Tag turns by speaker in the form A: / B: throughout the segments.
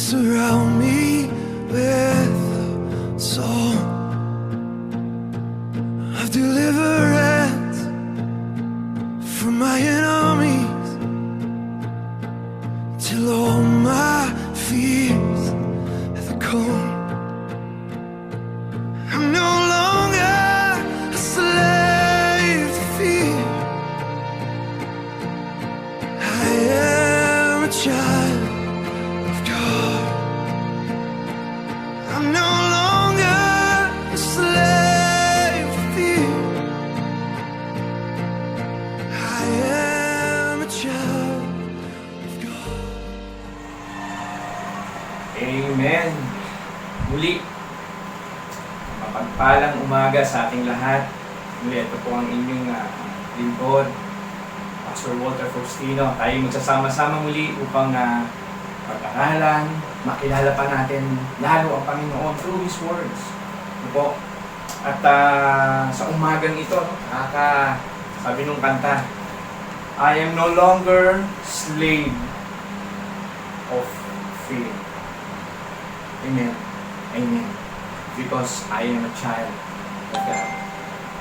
A: surround me with a song of deliverance from my enemies, till all my fears have gone. I'm no longer a slave to fear. I am a child of God. I'm no longer a slave to fear. I am a child of God.
B: Amen. Muli, mapagpalang umaga sa ating lahat. Muli, ito po ang inyong lingkod, Pastor Walter Faustino. Tayo magsasama-sama muli upang pag-aralan, makilala pa natin lalo ang Panginoon through His words. Ito po. At sa umagang ito, sabi nung kanta, I am no longer slave of fear. Amen. Amen. Because I am a child of God.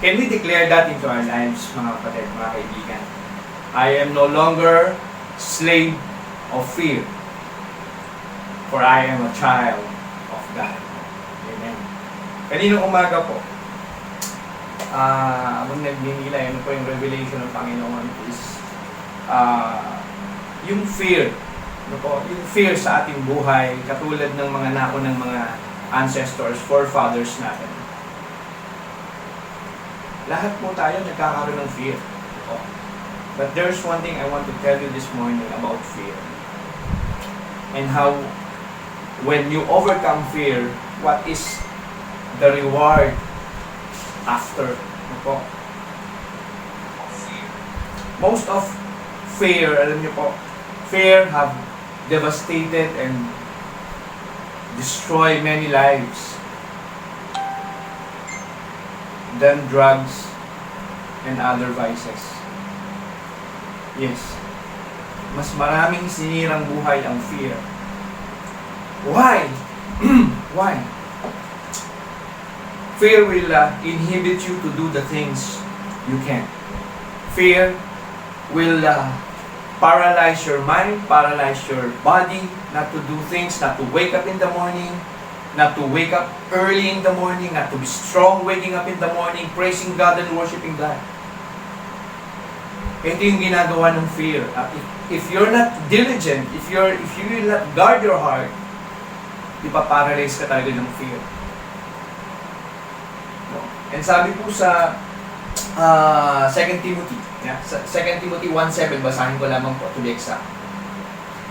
B: Can we declare that into our lives, mga kapatid, mga kaibigan? I am no longer slave of fear, for I am a child of God. Amen. Kaninong umaga po, abang nagninila, yun po yung revelation ng Panginoon is yung fear. Ano po, yung fear sa ating buhay, katulad ng mga nako ng mga ancestors, forefathers natin. Lahat po tayo nagkakaroon ng fear. Ano po. But there's one thing I want to tell you this morning about fear. And how, when you overcome fear, what is the reward after? Ano po. Most of fear, alam niyo po, fear have devastated and destroy many lives than drugs and other vices. Yes. Mas maraming sinirang buhay ang fear. Why? Why? Fear will inhibit you to do the things you can. Fear will paralyze your mind, paralyze your body, not to do things, not to wake up in the morning, not to wake up early in the morning, not to be strong waking up in the morning, praising God and worshiping God. Ito yung ginagawa ng fear. If you're not diligent, if you will not guard your heart, ipaparalyze ka talaga ng fear. No? And sabi po sa 2 Timothy, 2 Timothy 1:7, basahin ko lamang po to be exact.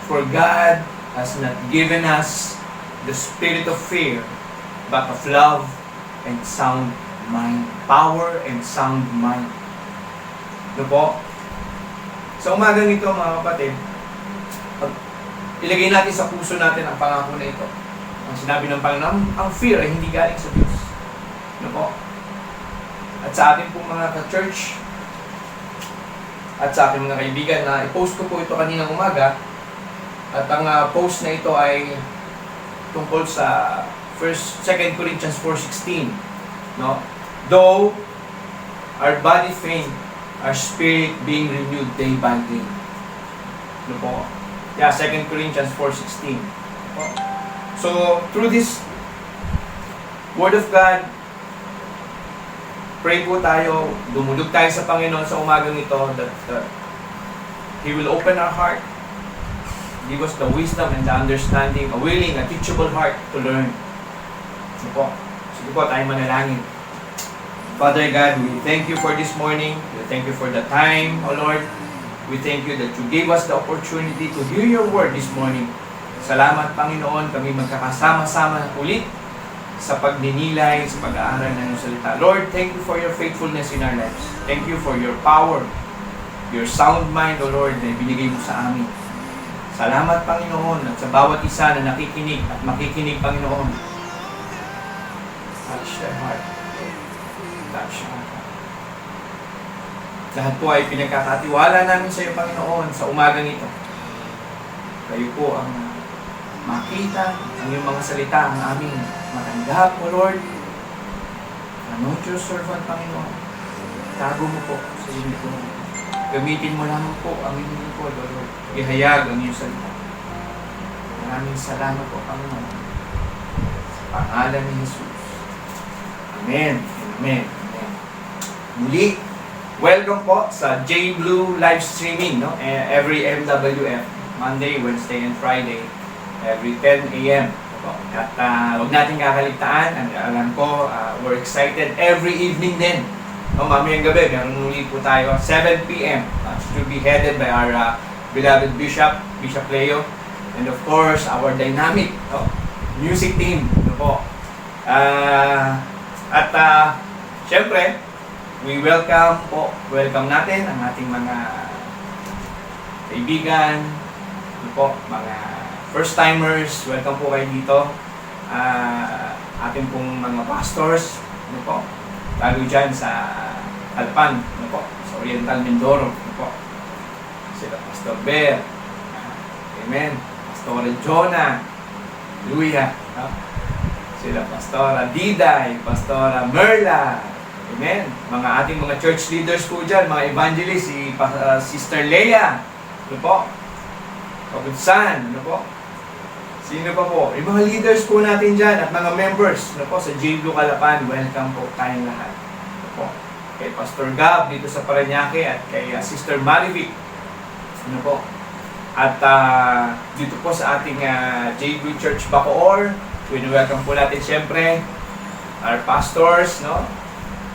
B: For God has not given us the spirit of fear, but of love and sound mind. Power and sound mind. Ano po? Sa umagang ito, mga kapatid, ilagay natin sa puso natin ang pangako na ito. Ang sinabi ng Panginoon, ang fear ay hindi galing sa Diyos. Ano po? At sa ating pong mga ka-church, at sa aking mga kaibigan, na i-post ko po ito kaninang umaga. At ang post na ito ay tungkol sa 2 Corinthians 4:16. No? Though our body faint, our spirit being renewed day by day. Ano po? Yeah, 2 Corinthians 4:16. So, through this Word of God, pray po tayo, dumulog tayo sa Panginoon sa umagang ito that He will open our heart, give us the wisdom and the understanding, a willing, a teachable heart to learn. Sige po. Sige po, tayo manalangin. Father God, we thank you for this morning. We thank you for the time, O Lord. We thank you that you gave us the opportunity to hear your word this morning. Salamat, Panginoon, kami magkakasama-sama ulit sa pagninilay, sa pag-aaral ng iyong salita. Lord, thank you for your faithfulness in our lives. Thank you for your power, your sound mind, O Lord, na ibinigay mo sa amin. Salamat, Panginoon, at sa bawat isa na nakikinig at makikinig, Panginoon. Touch their heart. Touch our heart. Lahat po ay pinagkakatiwala namin sa iyo, Panginoon, sa umagang ito. Kayo po ang makita ang iyong mga salita, ang aming matanggap, O Lord. Anoint your servant, Panginoon. Tago mo po sa iyong lingkod. Gamitin mo lamang po ang iyong lingkod, O Lord. Ihayag ang iyong salita. Maraming salamat po, Panginoon. Sa pangalan ni Jesus. Amen. Amen. Amen. Muli, welcome po sa J Blue live streaming, no? Every MWF, Monday, Wednesday, and Friday, every 10 a.m. At huwag natin kakaligtaan, alam ko, we're excited every evening din. No, mamayang gabi, meron muli po tayo, 7 p.m. It will be headed by our beloved Bishop Leo, and of course, our dynamic music team. No po. Syempre, we welcome natin ang ating mga kaibigan, no po, mga first-timers, welcome po kayo dito. Ating pong mga pastors, no po, lalo dyan sa Alpan, no po, sa Oriental Mindoro, no po. Sila Pastor Bear, amen, Pastor Jonah, hallelujah, no? Sila Pastora Diday, Pastora Merla, amen. Mga ating mga church leaders po dyan, mga evangelist, si Sister Leia, no po, Pagudsan, no po. Sino pa po? Yung mga leaders po natin dyan at mga members, no po, sa J Blue Calapan, welcome po tayong lahat. No po. Kay Pastor Gab dito sa Parañaque at kay Sister Marivic, ano po. At dito po sa ating J Blue Church Bacoor, welcome po natin siyempre our pastors, no?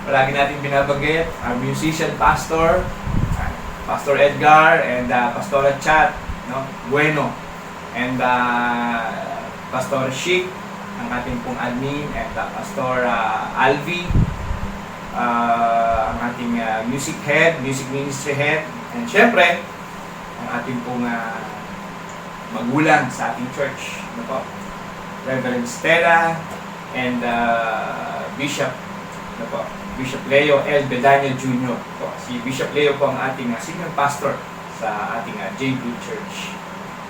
B: Palagi natin binabanggit, our musician pastor, Pastor Edgar and Pastora Chat, no? Bueno, and Pastor Chic, ang ating pong admin, and Pastor Alvi, ang ating music ministry head, and syempre, ang ating pong magulang sa ating church, no po? Reverend Stella, and Bishop, no po? Bishop Leo L. Bedanya Jr. Po. Si Bishop Leo po ang ating senior pastor sa ating J Blue Church.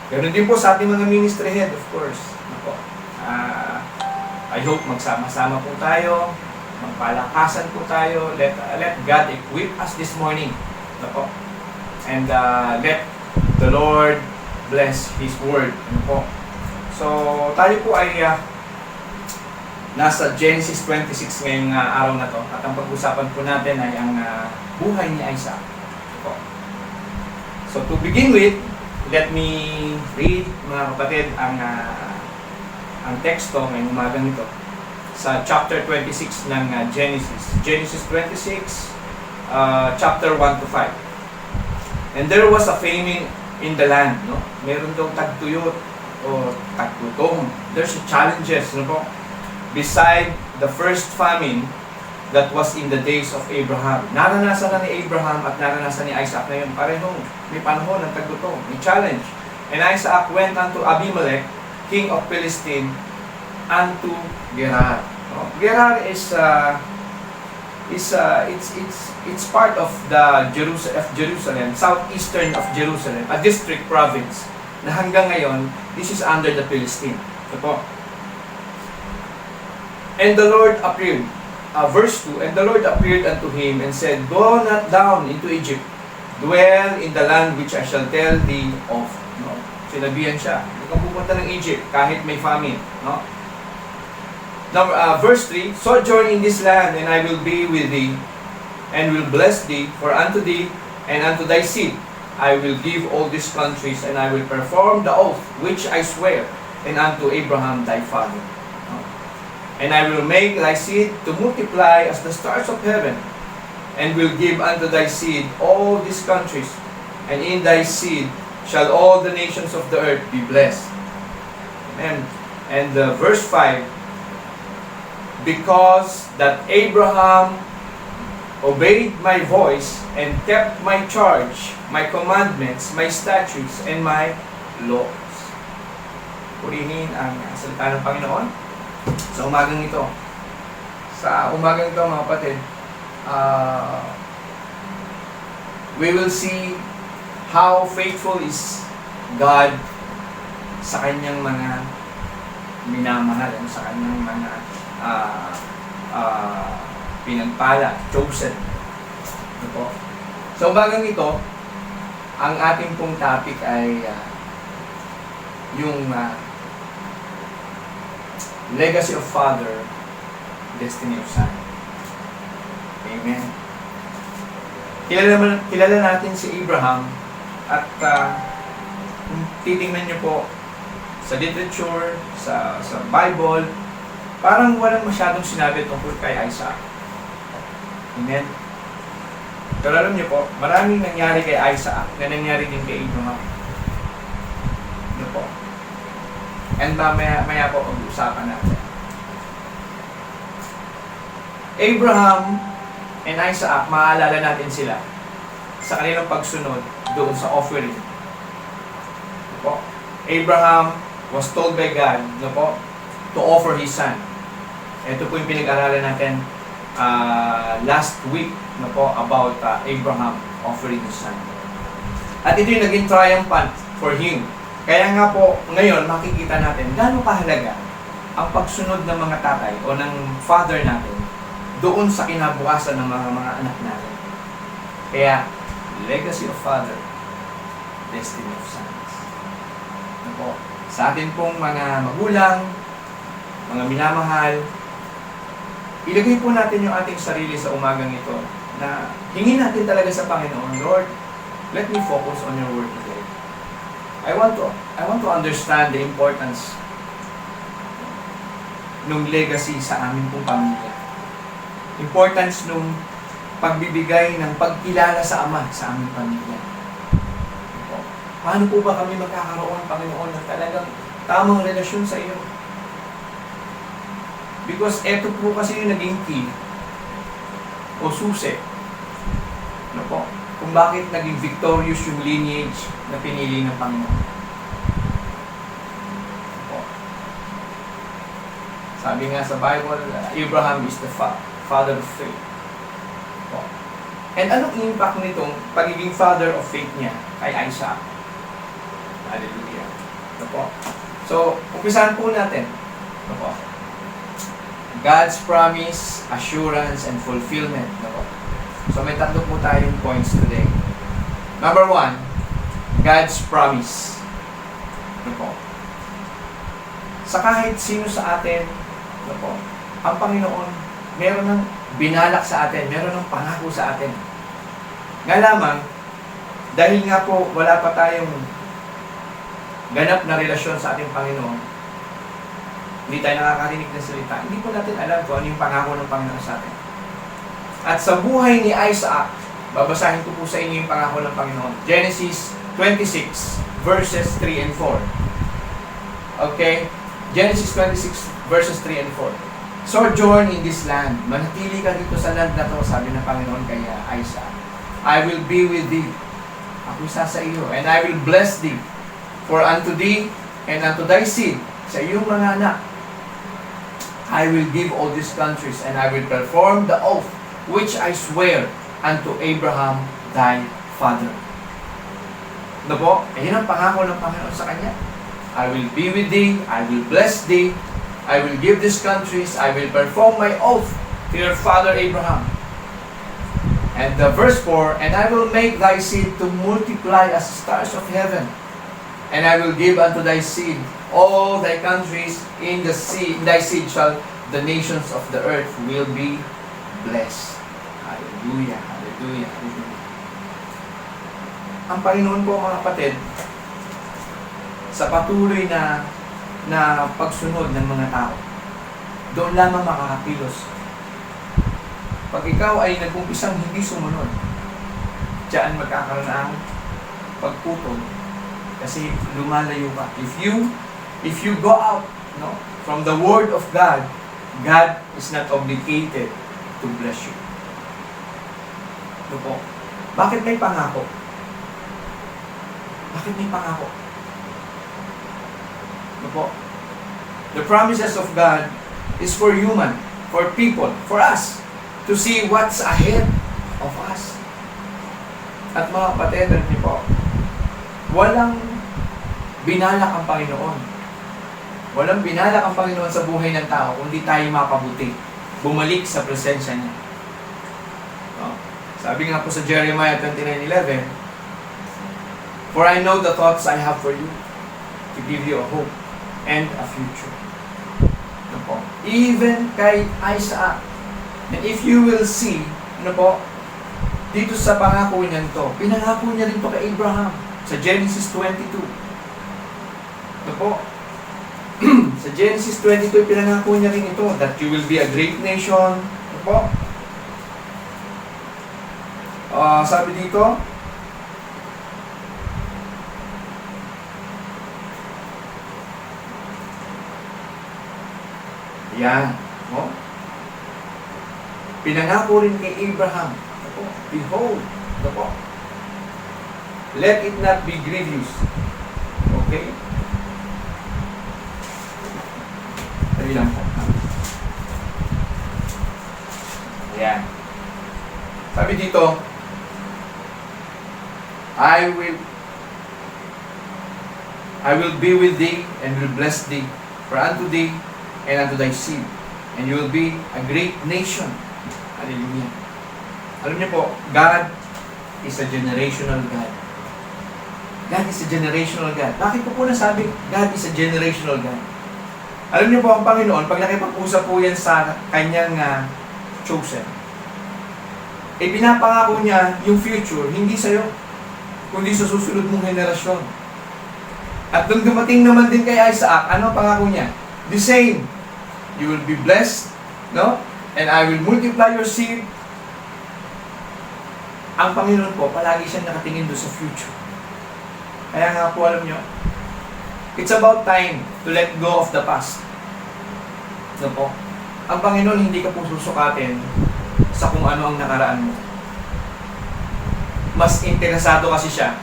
B: Ganoon din po sa ating mga ministry head, of course. Nako. I hope magsama-sama po tayo, magpalakasan po tayo. Let God equip us this morning. Nako. And let the Lord bless His word. Nako. So, tayo po ay nasa Genesis 26 ngayong araw na to. At ang pag-usapan po natin ay ang buhay ni Isaac. Nako. So, to begin with, let me read, mga kapatid, ang teksto ngayong umagang ito sa chapter 26 ng Genesis. Genesis 26, chapter 1 to 5. And there was a famine in the land, no? Meron daw tagtuyot o taggutom. There's challenges, no po? Beside the first famine that was in the days of Abraham. Naranasan na ni Abraham at naranasan ni Isaac na yun. Parehong may panahon ng taggutom, may challenge. And Isaac went unto Abimelech, king of Philistine, unto Gerar. No? Gerar is it's part of the Jerusalem, southeastern of Jerusalem, a district province na hanggang ngayon this is under the Philistine. Ito po. And the Lord appeared. Verse 2, and the Lord appeared unto him and said, Go not down into Egypt, dwell in the land which I shall tell thee of. No? Sinabihan siya, huwag kang pupunta ng Egypt kahit may famine. No? Now, verse 3, Sojourn in this land, and I will be with thee, and will bless thee, for unto thee and unto thy seed I will give all these countries, and I will perform the oath which I swear, and unto Abraham thy father. And I will make thy seed to multiply as the stars of heaven, and will give unto thy seed all these countries, and in thy seed shall all the nations of the earth be blessed. Amen. And verse 5, because that Abraham obeyed my voice and kept my charge, my commandments, my statutes, and my laws. Purihin ang salita ng Panginoon sa umagang ito. Sa umagang ito, mga kapatid, we will see how faithful is God sa kanyang mga minamahal, sa kanyang mga pinagpala, chosen. Ano po? So, bagang ito, ang ating pong topic ay yung legacy of father, destiny of son. Amen. Kilala natin si Abraham at kung titingnan niyo po sa literature, sa Bible, parang walang masyadong sinabi tungkol kay Isaac. Amen. Pero alam niyo po, maraming nangyari kay Isaac na nangyari din kay Abraham. Ano po? And maya po pag-usapan natin. Abraham and Isaac, maaalala natin sila sa kanilang pagsunod doon sa offering. Ano po? Abraham was told by God, no po, to offer his son. Ito po yung pinag-aralan natin last week, no po, about Abraham offering his son. At ito yung naging triumphant for him. Kaya nga po, ngayon makikita natin gaano kahalaga ang pagsunod ng mga tatay o ng father natin doon sa kinabukasan ng mga anak natin. Kaya, legacy of father, destiny of sons. Ano po? Sa atin pong mga magulang, mga minamahal, ilagay po natin yung ating sarili sa umagang ito na hingin natin talaga sa Panginoon, Lord, let me focus on your word today. I want to understand the importance ng legacy sa aming pong pamilya. Importance nung pagbibigay ng pagkilala sa Ama sa aming pamilya. Paano po ba kami magkakaroon, Panginoon, ng talagang tamang relasyon sa iyo? Because eto po kasi yung naging key o susi. Ano po? Kung bakit naging victorious yung lineage na pinili ng Panginoon. Ano po? Sabi nga sa Bible, Abraham is the father of faith. Ano po? And anong impact nitong pagiging father of faith niya kay Isaac? Hallelujah. Ano po? So, umpisahan po natin. Ano po? God's promise, assurance, and fulfillment. Ano po? So, may tatlo po tayong points today. Number 1, God's promise. Ano po? Sa kahit sino sa atin, ano po? Ang Panginoon, meron ng binalak sa atin, meron ng pangako sa atin. Nga lamang, dahil nga po wala pa tayong ganap na relasyon sa ating Panginoon, hindi tayo nakakarinig ng salita, hindi po natin alam kung ano yung pangako ng Panginoon sa atin. At sa buhay ni Isaac, babasahin ko po sa inyo yung pangako ng Panginoon. Genesis 26, verses 3 and 4. Okay? Genesis 26, verses 3 and 4. Sojourn in this land. Manatili ka dito sa land na to, sabi ng Panginoon kay Isaac. I will be with thee. Ako isa sa iyo. And I will bless thee. For unto thee and unto thy seed, sa iyong mga anak, I will give all these countries, and I will perform the oath which I swear unto Abraham thy father. Ano po? Yun ang pangako ng Panginoon sa kanya. I will be with thee, I will bless thee, I will give these countries, I will perform my oath to your father Abraham. And the verse 4, and I will make thy seed to multiply as stars of heaven, and I will give unto thy seed all thy countries, in thy seed shall the nations of the earth will be blessed. Hallelujah, hallelujah, hallelujah. Ang Panginoon po, mga kapatid, sa patuloy na pagsunod ng mga tao, doon lamang makakakilos. Pag ikaw ay nag-umpisang hindi sumunod, diyan magkakaroon ng pagputol. Kasi lumalayo ka. If you go out, no, from the word of God, God is not obligated to bless you. Ano po? Bakit may pangako? Bakit may pangako? Ano po? The promises of God is for human, for people, for us, to see what's ahead of us. At mga kapatid, niyo po, walang binalak ang Panginoon. Walang binalak ang Panginoon sa buhay ng tao kundi tayo mapabuti. Bumalik sa presensya niya. No? Sabi nga po sa Jeremiah 29:11, "For I know the thoughts I have for you, to give you a hope and a future." Ano po? Even kay Isaac. And if you will see, ano po, dito sa pangako niyan to, pinangako niya rin to kay Abraham sa Genesis 22. Ano po? Sa Genesis 22, pinangako niya rin ito, that you will be a great nation. Ano po? Sabi dito, yan. No? Pinangako rin kay Abraham. Ako, behold. Ako, let it not be grievous. Okay? Dali lang po. Ayan. Sabi dito, I will be with thee and will bless thee, for unto thee and unto thy seed, and you will be a great nation. Hallelujah. Alam niyo po, God is a generational God. God is a generational God. Bakit po nasabi God is a generational God? Alam niyo po, ang Panginoon, pag nakipag-usap po yan sa kanyang chosen, pinapangako niya yung future, hindi sa'yo, kundi sa susunod mong henerasyon. At nung dumating naman din kay Isaac, ano pangako niya? The same. You will be blessed, no? And I will multiply your seed. Ang Panginoon po, palagi siyang nakatingin doon sa future. Kaya nga po, alam nyo, it's about time to let go of the past. No po? Ang Panginoon, hindi ka po susukatin sa kung ano ang nakaraan mo. Mas interesado kasi siya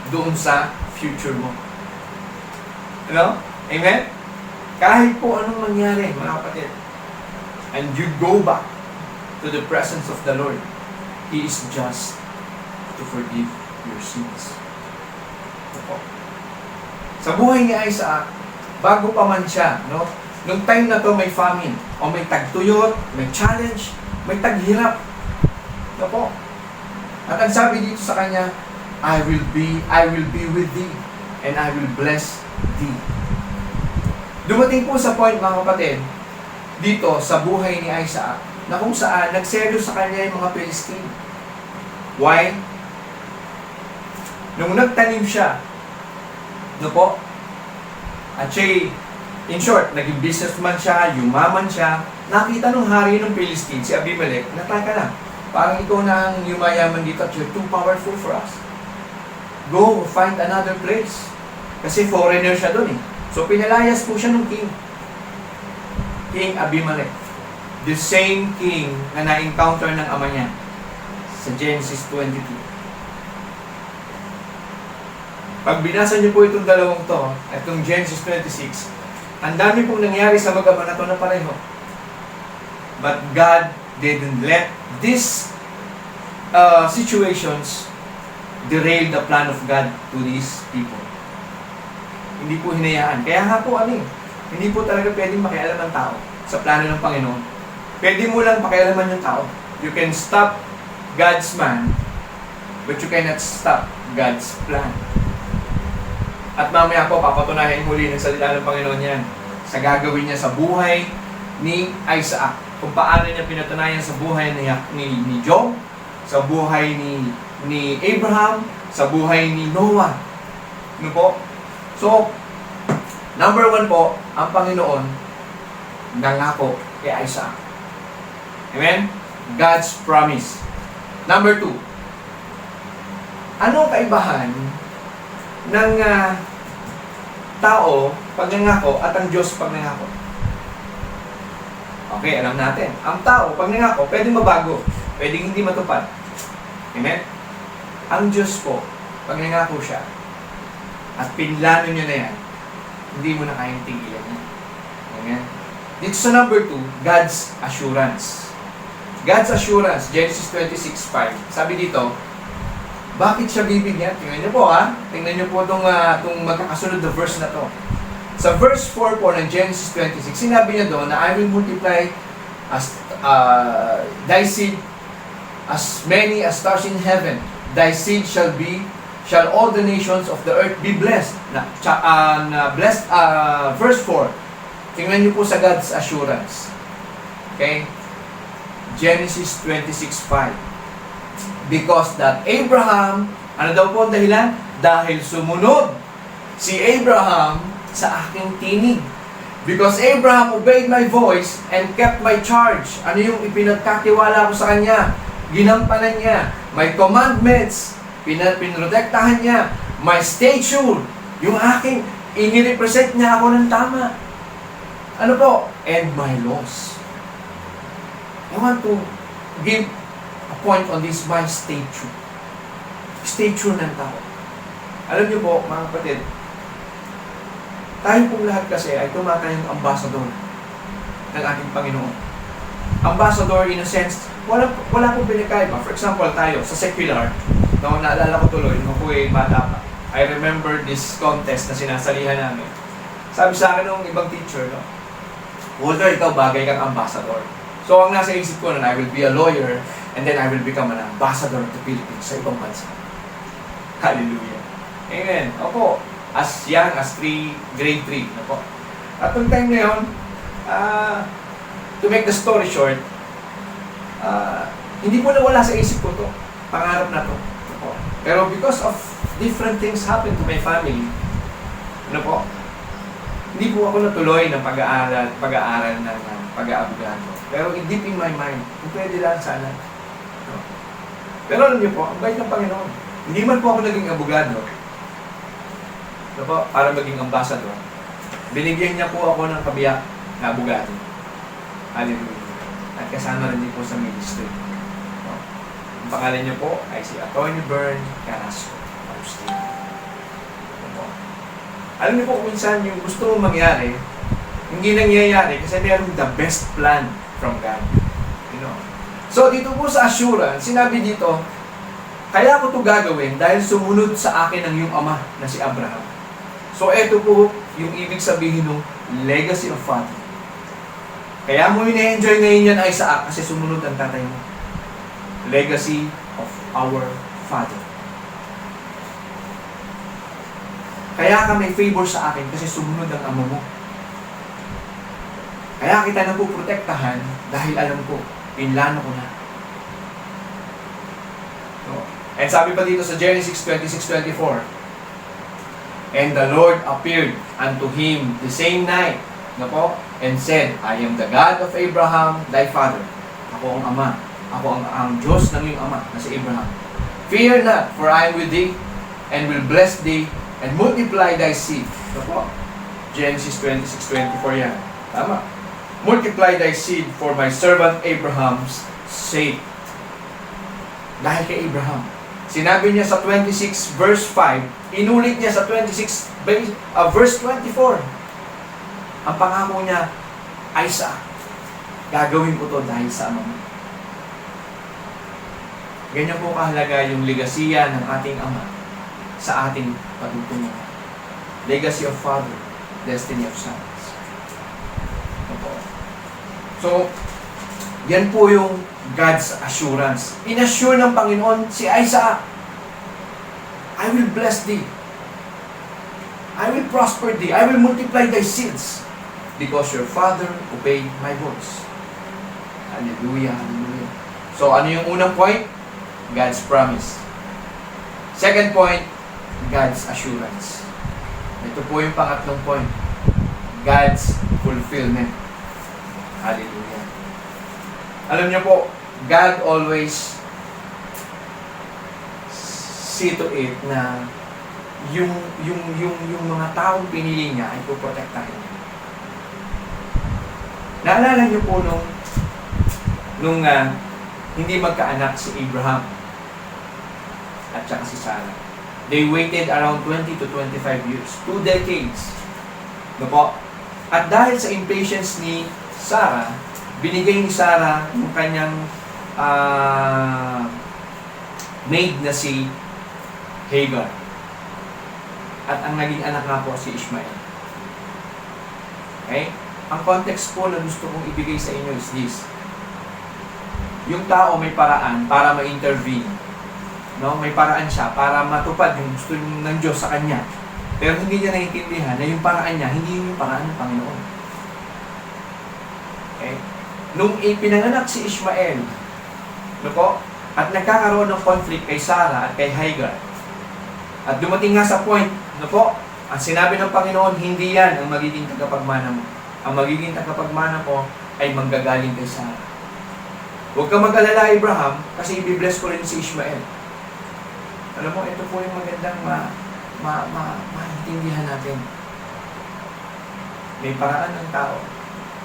B: doon sa future mo. Ano? Amen? Kahit po anong mangyari, mga kapatid, and you go back to the presence of the Lord, He is just to forgive your sins. Opo. Sa buhay ni Isaac, bago pa man siya, no? Nung time na to may famine, o may tagtuyot, may challenge, may taghirap. Opo. At ang sabi dito sa kanya, I will be with thee, and I will bless thee. Dumating po sa point, mga kapatid, dito sa buhay ni Isaac, na kung saan nagseryo sa kanya yung mga Philistine. Why? Nung nagtanim siya, no po? At siya, in short, naging businessman siya, yumaman siya, nakita nung hari ng Philistine, si Abimelech, nataka lang, parang ikaw na ang yumayaman dito at you're too powerful for us. Go, find another place. Kasi foreigner siya doon eh. So pinalayas po siya ng king. King Abimelech. The same king na na-encounter ng ama niya sa Genesis 22. Pag binasa niyo po itong dalawang to, itong Genesis 26, ang dami pong nangyari sa mag-ama na to na pareho. But God didn't let these situations derail the plan of God to these people. Hindi po hinayaan. Kaya nga po hindi po talaga pwedeng makialam ng tao sa plano ng Panginoon. Pwede mo lang pakialaman yung tao. You can stop God's man, but you cannot stop God's plan. At mamaya po, papatunayan muli ng salita ng Panginoon yan sa gagawin niya sa buhay ni Isaac. Kung paano niya pinatunayan sa buhay ni Job, sa buhay ni Abraham, sa buhay ni Noah. Ano po? So, number 1 po, ang Panginoon nangako kay Isaac. Amen? God's promise. Number 2, ano kaibahan ng tao pag nangako at ang Diyos pag nangako? Okay, alam natin. Ang tao pag nangako, pwedeng mabago, pwedeng hindi matupad. Amen? Ang Diyos po, pag nangako siya, at pinlano nyo na yan, hindi mo na kayang tigilan yan. Amen? Dito sa number 2, God's assurance. God's assurance, Genesis 26:5. Sabi dito, Bakit siya bibigyan? Tingnan niyo po ha. Tingnan niyo po itong magkakasunod na verse na to. Sa verse 4 po ng Genesis 26, sinabi niya doon na I will multiply as thy seed as many as stars in heaven. Thy seed shall all the nations of the earth be blessed. Blessed, verse 4. Tingnan niyo po sa God's assurance. Okay? Genesis 26:5. Because that Abraham, ano daw po ang dahilan? Dahil sumunod si Abraham sa aking tinig. Because Abraham obeyed my voice and kept my charge. Ano yung ipinagkatiwala ko sa kanya? Ginampanan niya. My commandments, pinrotektahan niya. My stature, yung aking, inirepresent niya ako ng tama. Ano po? And my laws. I want to give a point on this, my stature. Stature ng tao. Alam niyo po, mga kapatid, tayo pong lahat kasi ay tumatayong ambassador ng ating Panginoon. Ambassador in a sense, wala pong pinakaiba. For example, tayo, sa secular, no, naalala ko tuloy, nung ako ay bata pa, I remember this contest na sinasalihan namin. Sabi sa akin ng ibang teacher, no, Walter, ikaw bagay kang ambassador. So, ang nasa isip ko na I will be a lawyer and then I will become an ambassador of the Philippines sa ibang bansa. Hallelujah. Amen. Opo, as young as grade 3. Opo. At nung time na yun, to make the story short, hindi po nawala sa isip ko to. Pangarap na to. Opo. Pero because of different things happened to my family, ano po, hindi po ako natuloy ng pag-aaral ng pag-aabogado. Pero deep in my mind, kung pwede lang sana. No? Pero alam niyo po, ang bait ng Panginoon. Hindi man po ako naging abogado, no po, para maging ambassador. Binigyan niya po ako ng kabiyak na abogado. Hallelujah. At kasama rin din po sa ministry. No? Ang pangalan niyo po ay si Atty. Bern Carrasco. Alam niyo po, minsan yung gusto mong mangyari, hindi nangyayari kasi mayroong the best plan from God. You know? So, dito po sa assurance, sinabi dito, kaya ko ito gagawin dahil sumunod sa akin ang iyong ama na si Abraham. So, ito po yung ibig sabihin ng legacy of father. Kaya mo ina-enjoy ngayon yan, Isaac, kasi sumunod ang tatay mo. Legacy of our father. Kaya ka may favor sa akin kasi sumunod ang ama mo. Kaya kita napuprotektahan dahil alam ko, pinlano ko na. So, and sabi pa dito sa Genesis 26:24, and the Lord appeared unto him the same night, no po, and said, I am the God of Abraham, thy father. Ako ang ama. Ako ang Diyos ng iyong ama, na si Abraham. Fear not, for I am with thee, and will bless thee, and multiply thy seed. No po, Genesis 26:24 yan. Tama. Multiply thy seed for my servant Abraham's sake. Dahil kay Abraham. Sinabi niya sa 26 verse 5, inulit niya sa 26 verse 24. Ang pangako niya, Isaac, gagawin ko to dahil sa ama mo. Ganyan po kahalaga yung legasiya ng ating ama sa ating patutunguhan. Legacy of father, destiny of sons. So, yan po yung God's assurance. Inassure ng Panginoon si Isaac, I will bless thee. I will prosper thee. I will multiply thy seeds because your father obeyed my voice. Hallelujah, hallelujah. So, ano yung unang point? God's promise. Second point, God's assurance. Ito po yung pangatlong point. God's fulfillment. Hallelujah. Alam niyo po, God always see to it na yung mga taong pinili niya ay puprotektahin niya. Naalala niyo po nung hindi magkaanak si Abraham at saka si Sarah. They waited around 20 to 25 years. 2 decades. No po? At dahil sa impatience ni Sarah, binigay ni Sarah yung kanyang maid na si Hagar. At ang naging anak nga po si Ishmael. Okay? Ang context po na gusto kong ibigay sa inyo is this. Yung tao may paraan para ma-intervene. No? May paraan siya para matupad yung gusto ng Diyos sa kanya. Pero hindi niya naiintindihan na yung paraan niya, hindi yung paraan ng Panginoon. Okay? Nung ipinanganak si Ishmael, no po, at nagkakaroon ng conflict kay Sarah at kay Hagar, at dumating nga sa point, no po, ang sinabi ng Panginoon, hindi yan ang magiging tagapagmana mo. Ang magiging tagapagmana mo ay manggagaling kay Sarah. Huwag ka mag-alala, Abraham, kasi ibibless ko rin si Ishmael. Alam mo, ito po yung magandang maintindihan natin. May paraan ng tao.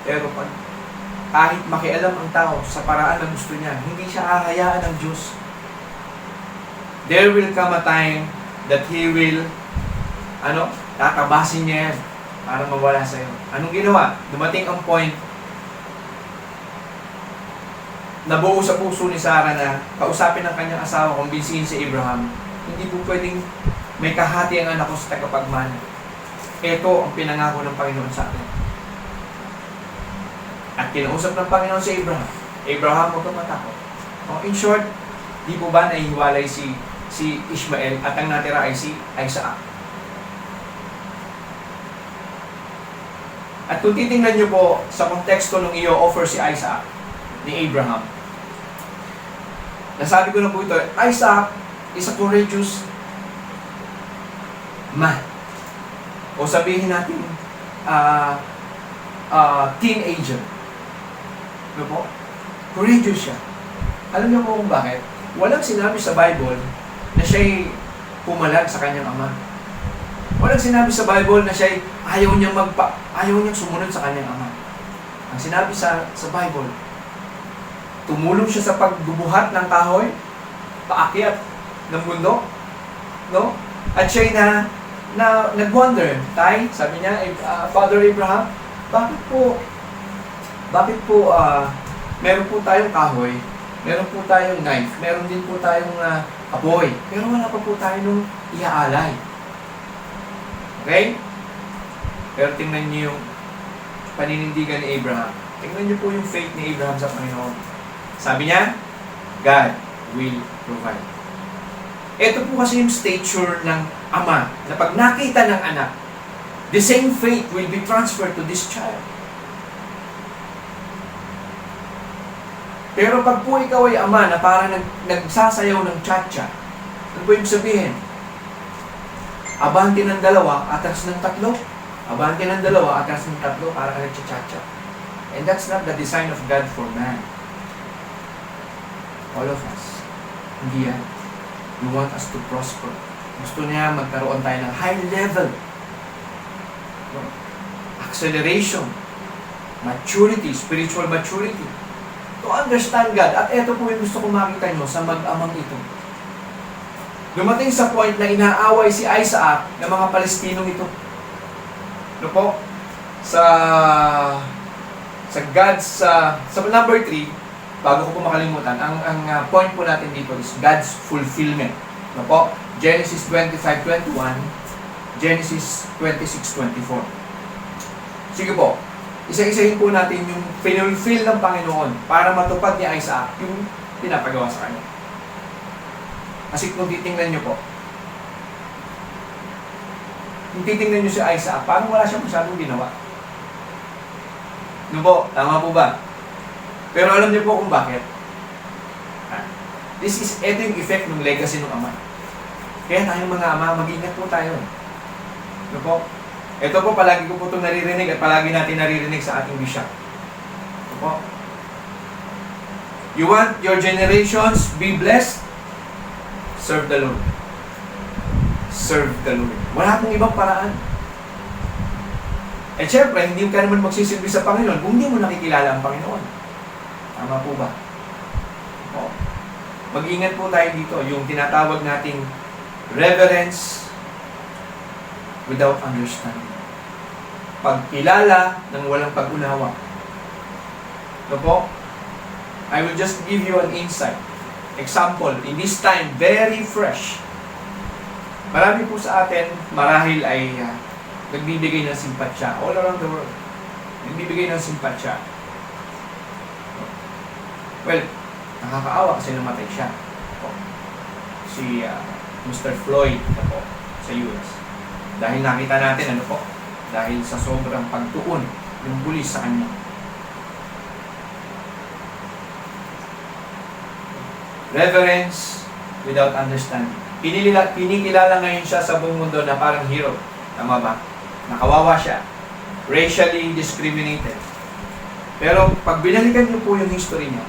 B: Pero kahit makialam ang tao sa paraan na gusto niya, hindi siya hahayaan ng Diyos. There will come a time that He will, tatabasin niya yan para mawala sa'yo. Anong ginawa? Dumating ang point, nabuo sa puso ni Sarah na kausapin ng kanyang asawa, kumbinsihin si Abraham, hindi po pwedeng may kahati ang anak ko sa tagapagmana. Ito ang pinangako ng Panginoon sa atin. At kinausap ng Panginoon si Abraham, Abraham, huwag kang matakot. In short, di po ba nahihiwalay si Ishmael at ang natira ay si Isaac? At kung titingnan nyo po sa konteksto nung i-offer si Isaac ni Abraham, nasabi ko na po ito, Isaac is a courageous man. O sabihin natin, teenager. Ano po? Courageous siya. Alam niyo po kung bakit? Walang sinabi sa Bible na siya'y pumalag sa kanyang ama. Walang sinabi sa Bible na siya'y ayaw niyang sumunod sa kanyang ama. Ang sinabi sa Bible, tumulong siya sa pagbubuhat ng kahoy, paakyat ng bundok, no? At siya'y nag-wonder, sabi niya, Father Abraham, bakit po meron po tayong kahoy, meron po tayong knife, meron din po tayong apoy, pero wala pa po tayo nung iaalay. Okay? Pero tingnan niyo yung paninindigan ni Abraham. Tingnan niyo po yung faith ni Abraham sa Panginoon. Sabi niya, God will provide. Ito po kasi yung stature ng ama, na pag nakita ng anak, the same faith will be transferred to this child. Pero pag po ikaw ay ama na parang nagsasayaw ng cha-cha, ano po yung sabihin? Abante ng dalawa, atras ng tatlo. Abante ng dalawa, atras ng tatlo, para ka nagcha-cha-cha. And that's not the design of God for man. All of us. Hindi yan. We want us to prosper. Gusto niya magkaroon tayo ng high level. Acceleration. Maturity, spiritual maturity. To understand God. At ito po yung gusto kong makita nyo sa mag-amang ito. Dumating sa point na inaaway si Isaac ng mga Palestinong ito. Ano po? Sa number 3, bago ko po makalimutan, ang point po natin dito is God's fulfillment. Ano po? Genesis 25:21, Genesis 26:24. Sige po, isa-isahin po natin yung pinulfill ng Panginoon para matupad ni Isaac yung pinapagawa sa kanya. Kasi kung titingnan nyo po, kung titingnan nyo si Isaac, parang wala siyang masyadong ginawa. Ano po? Tama po ba? Pero alam niyo po kung bakit. Ito yung effect ng legacy ng ama. Kaya tayong mga ama, mag-ingat po tayo. Ano po? Ito po, palagi ko po itong naririnig at palagi natin naririnig sa ating bishop. Ano po? You want your generations be blessed? Serve the Lord. Serve the Lord. Wala pong ibang paraan. Eh syempre, hindi ka naman magsisilbi sa Panginoon kung hindi mo nakikilala ang Panginoon. Tama po ba? O, mag-ingat po tayo dito. Yung tinatawag nating reverence without understanding. Pagkilala ng walang pag-unawa. Ito po, I will just give you an insight. Example, in this time, very fresh. Marami po sa atin, marahil ay nagbibigay ng simpatsya all around the world. Nagbibigay ng simpatsya. Well, nakakaawa kasi namatay siya. Si Mr. Floyd sa US. Dahil nakita natin, dahil sa sobrang pagtuon ng pulis sa kanya. Reverence without understanding. Pinikilala ngayon siya sa buong mundo na parang hero. Tama ba? Nakawawa siya. Racially discriminated. Pero pag binalikan niyo po yung history niya,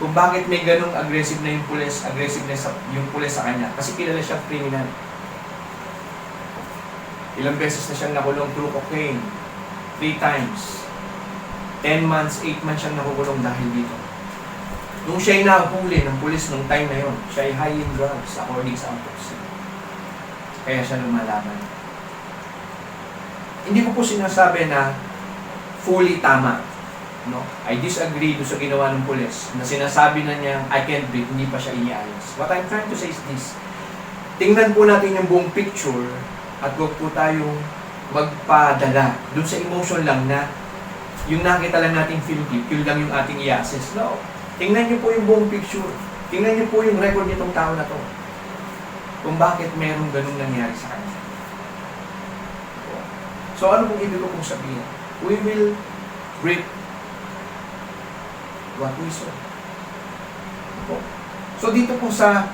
B: kung bakit may ganong aggressive na yung pulis, yung pulis sa kanya, kasi kilala siyang criminal. Ilang beses na siyang nakulong through cocaine. 3 times. 10 months, 8 months siyang nakukulong dahil dito. Nung siya ay nahuli ng pulis nung time na yon, siya ay high in drugs according sa autopsy. Kaya siya lumalaban. Hindi ko po sinasabi na fully tama. No? I disagree doon sa ginawa ng pulis na sinasabi na niya, I can't breathe, hindi pa siya iniayos. What I'm trying to say is this. Tingnan po natin yung buong picture at huwag po tayong magpadala doon sa emotion lang na yung nakita lang nating film clip, yun lang yung ating i-assess. No. Tingnan niyo po yung buong picture. Tingnan niyo po yung record nitong tao na to. Kung bakit merong ganung nangyari sa kanya. So ano pong ibig ko pong sabihin? We will reap what we sow. So dito po sa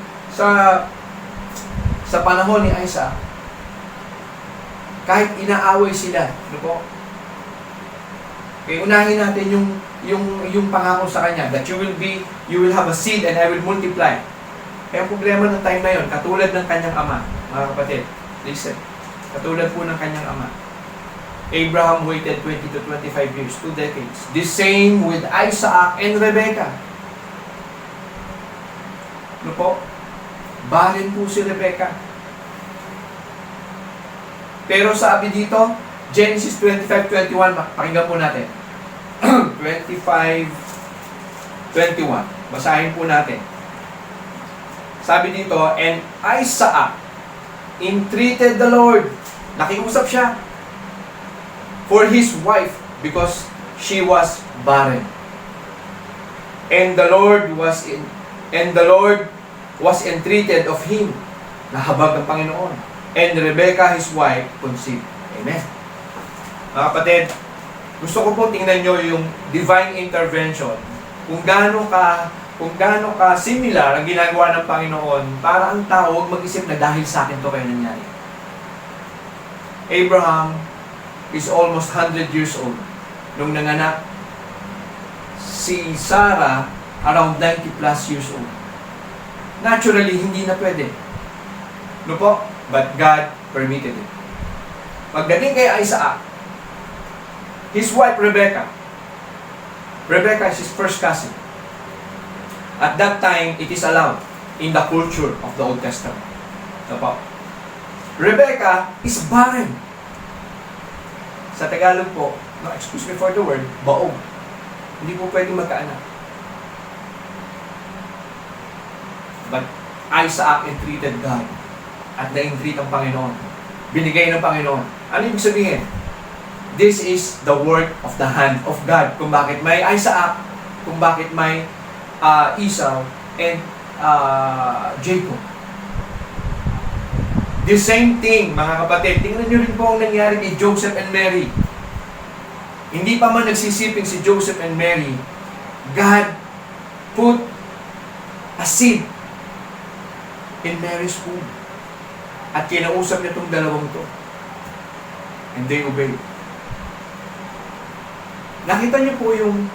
B: panahon ni Isaac, kahit inaaway sila, okay, unahin natin yung pangako sa kanya that you will have a seed and I will multiply. Kaya problema ng time na yon, katulad ng kanyang ama, mga kapatid, listen, katulad po ng kanyang ama. Abraham waited 20 to 25 years, 2 decades. The same with Isaac and Rebecca. Barren po si Rebecca. Pero sabi dito, Genesis 25:21, pakinggan po natin. 25:21. Basahin po natin. Sabi dito, and Isaac entreated the Lord. Nakiusap siya for his wife because she was barren. And the Lord was entreated of him. Nahabag ang Panginoon. And Rebecca, his wife, conceived. Amen. Mga kapatid, gusto ko po tingnan nyo yung divine intervention. Kung gaano ka similar ang ginagawa ng Panginoon para ang tao huwag mag-isip na dahil sa akin to kaya nangyari. Abraham is almost 100 years old. Nung nanganak, si Sarah around 90 plus years old. Naturally, hindi na pwede. No po? But God permitted it. Pagdating kay Isaac, his wife Rebecca is his first cousin. At that time, it is allowed in the culture of the Old Testament. No po? Rebecca is barren. Sa Tagalog po, no, excuse me for the word, baog. Hindi po pwede magkaanak. But Isaac entreated God at na-entreat ang Panginoon. Binigay ng Panginoon. Ano ibig sabihin? This is the work of the hand of God. Kung bakit may Isaac, kung bakit may Esau and Jacob. The same thing, mga kapatid. Tingnan nyo rin po ang nangyari kay Joseph and Mary. Hindi pa man nagsisiping si Joseph and Mary, God put a seed in Mary's womb. At kinausap niya itong dalawang to. And they obeyed. Nakita niyo po yung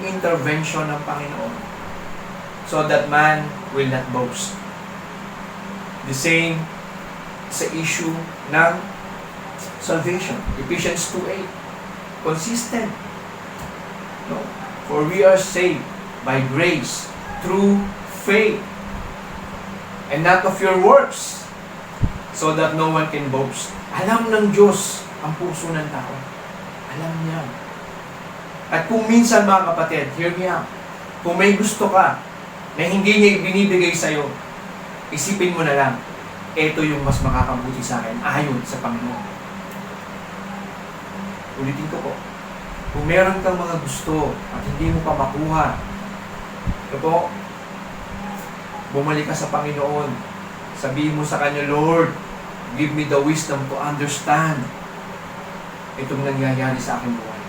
B: intervention ng Panginoon so that man will not boast. The same sa issue ng salvation. Ephesians 2:8. Consistent. No? For we are saved by grace through faith and not of your works so that no one can boast. Alam ng Diyos ang puso ng tao. Alam niya. At kung minsan mga kapatid, hear me out. Kung may gusto ka na hindi niya ibinibigay sa'yo, isipin mo na lang, ito yung mas makakabuti sa akin ayon sa Panginoon. Ulitin ko po, kung meron kang mga gusto at hindi mo pa makuha, ito po, bumalik ka sa Panginoon. Sabihin mo sa Kanya, Lord, give me the wisdom to understand itong nangyayari sa aking buhay.